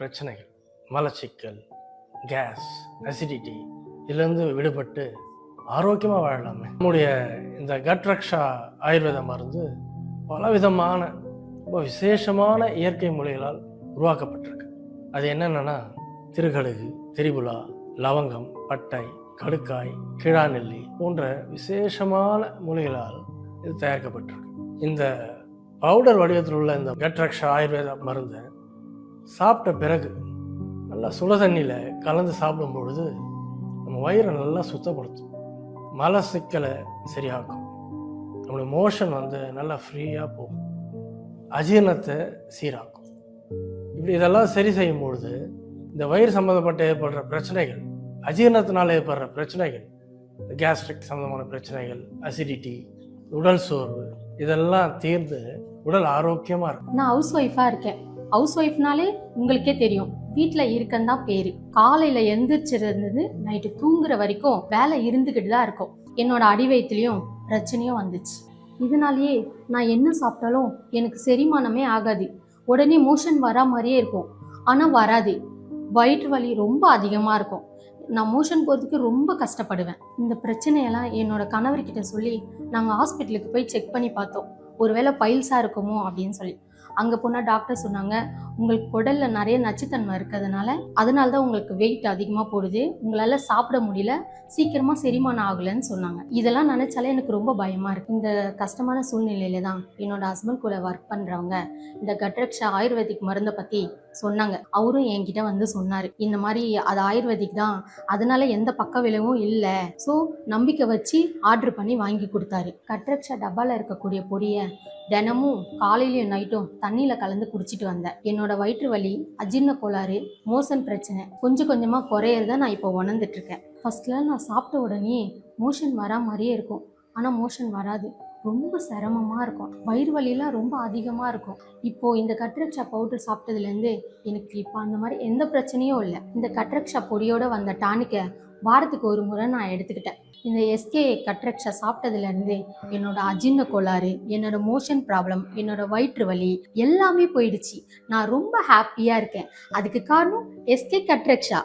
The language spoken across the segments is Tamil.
பிரச்சனைகள், மலச்சிக்கல், கேஸ், அசிடிட்டி இதுலேருந்து விடுபட்டு ஆரோக்கியமாக வாழலாமே. நம்முடைய இந்த கட் ரக்ஷா ஆயுர்வேத மருந்து பலவிதமான ரொம்ப விசேஷமான இயற்கை மூலிகளால் உருவாக்கப்பட்டிருக்கு. அது என்னென்னா திருகடுகு, திரிபுலா, லவங்கம், பட்டை, கடுக்காய், கிழாநெல்லி போன்ற விசேஷமான மூலிகளால் இது தயாரிக்கப்பட்டிருக்கு. இந்த பவுடர் வடிவத்தில் உள்ள இந்த கட் ரக்ஷா ஆயுர்வேத மருந்தை சாப்பிட்ட பிறகு நல்லா சுட தண்ணியில் கலந்து சாப்பிடும் பொழுது நம்ம வயிறை நல்லா சுத்தப்படுத்தும், மலச்சிக்கலை சரியாக்கும், நம்மளுடைய மோஷன் நல்லா ஃப்ரீயாக போகும், அஜீரணத்தை சீராக்கும். இப்படி இதெல்லாம் சரி செய்யும் பொழுது இந்த வயிறு சம்மந்தப்பட்ட ஏற்படுற பிரச்சனைகள், அஜீரணத்தினால் ஏற்படுற பிரச்சனைகள், கேஸ்ட்ரிக் சம்மந்தமான பிரச்சனைகள், அசிடிட்டி, உடல் சோர்வு இதெல்லாம் தீர்ந்து உடல் ஆரோக்கியமாக இருக்கும். நான் ஹவுஸ் ஒய்ஃபாக இருக்கேன். ஹவுஸ் ஒய்ஃப்னாலே உங்களுக்கே தெரியும், வீட்டில் இருக்கன்னு தான் பேர். காலையில் எந்திரிச்சிருந்து நைட்டு தூங்குற வரைக்கும் வேலை இருந்துக்கிட்டு தான் இருக்கும். என்னோட அடிவயத்துலேயும் பிரச்சனையும் வந்துச்சு. இதனாலேயே நான் என்ன சாப்பிட்டாலும் எனக்கு செரிமானமே ஆகாது. உடனே மோஷன் வரா மாதிரியே இருக்கும், ஆனால் வராது. வயிற்று வலி ரொம்ப அதிகமாக இருக்கும். நான் மோஷன் போகிறதுக்கு ரொம்ப கஷ்டப்படுவேன். இந்த பிரச்சனையெல்லாம் என்னோட கணவர்கிட்ட சொல்லி நாங்கள் ஹாஸ்பிட்டலுக்கு போய் செக் பண்ணி பார்த்தோம். ஒருவேளை பைல்ஸாக இருக்குமோ அப்படின்னு சொல்லி. அங்கே போனால் டாக்டர் சொன்னாங்க, உங்களுக்கு குடலில் நிறைய நச்சுத்தன்மை இருக்கிறதுனால தான் உங்களுக்கு வெயிட் அதிகமாக போடுது, உங்களால் சாப்பிட முடியல, சீக்கிரமாக செரிமானம் ஆகலைன்னு சொன்னாங்க. இதெல்லாம் நினச்சாலே எனக்கு ரொம்ப பயமாக இருக்குது. இந்த கஷ்டமான சூழ்நிலையில தான் என்னோட ஹஸ்பண்ட் கூட ஒர்க் பண்ணுறவங்க இந்த கட் ரக்ஷா ஆயுர்வேதிக் மருந்தை பற்றி சொன்னாங்க. அவரும் என்கிட்ட சொன்னார், இந்த மாதிரி அது ஆயுர்வேதிக் தான், அதனால எந்த பக்க விளைவும் இல்லை, ஸோ நம்பிக்கை வச்சு ஆர்டர் பண்ணி வாங்கி கொடுத்தாரு. கட் ரக்ஷா டப்பாவில் இருக்கக்கூடிய பொடியை தினமும் காலையிலையும் நைட்டும் தண்ணியில் கலந்து குடிச்சிட்டு வந்தேன். என்னோட வயிற்று வலி, அஜீரண கோளாறு, மோஷன் பிரச்சனை கொஞ்சம் கொஞ்சமாக குறையிறத நான் இப்போ உணர்ந்துட்டு இருக்கேன். ஃபர்ஸ்ட்ல நான் சாப்பிட்ட உடனே மோஷன் வரா மாதிரியே இருக்கும், ஆனால் மோஷன் வராது, ரொம்ப சிரமமாக இருக்கும், வயிறு வலியெல்லாம் ரொம்ப அதிகமாக இருக்கும். இப்போது இந்த கட் ரக்ஷா பவுடர் சாப்பிட்டதுலேருந்து எனக்கு இப்போ அந்த மாதிரி எந்த பிரச்சனையும் இல்லை. இந்த கட் ரக்ஷா பொடியோடு வந்த டானிக்கை வாரத்துக்கு ஒரு முறை நான் எடுத்துக்கிட்டேன். இந்த எஸ்கே கட் ரக்ஷா சாப்பிட்டதுலேருந்து என்னோட அஜீரண கோளாறு, என்னோட மோஷன் ப்ராப்ளம், என்னோட வயிற்று வலி எல்லாமே போயிடுச்சு. நான் ரொம்ப ஹாப்பியாக இருக்கேன். அதுக்கு காரணம் எஸ்கே கட் ரக்ஷா.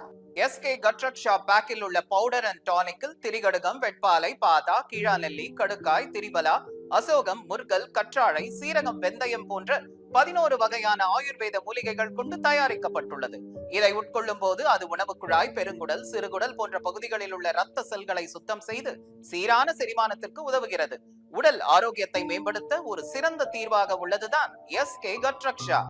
எஸ்கே கட் ரக்ஷா பேக்கில் உள்ள பவுடர் அண்ட் டானிக்கில் திரிகடுகம், வெட்பாலை, பாதா, கீழாநெல்லி, கடுக்காய், திரிபலா, அசோகம், முர்கல், கற்றாழை, சீரகம், வெந்தயம் போன்ற 11 வகையான ஆயுர்வேத மூலிகைகள் கொண்டு தயாரிக்கப்பட்டுள்ளது. இதை உட்கொள்ளும் போது அது உணவு குழாய், பெருங்குடல், சிறுகுடல் போன்ற பகுதிகளில் உள்ள இரத்த செல்களை சுத்தம் செய்து சீரான செரிமானத்திற்கு உதவுகிறது. உடல் ஆரோக்கியத்தை மேம்படுத்த ஒரு சிறந்த தீர்வாக உள்ளதுதான் எஸ்கே கட் ரக்ஷா.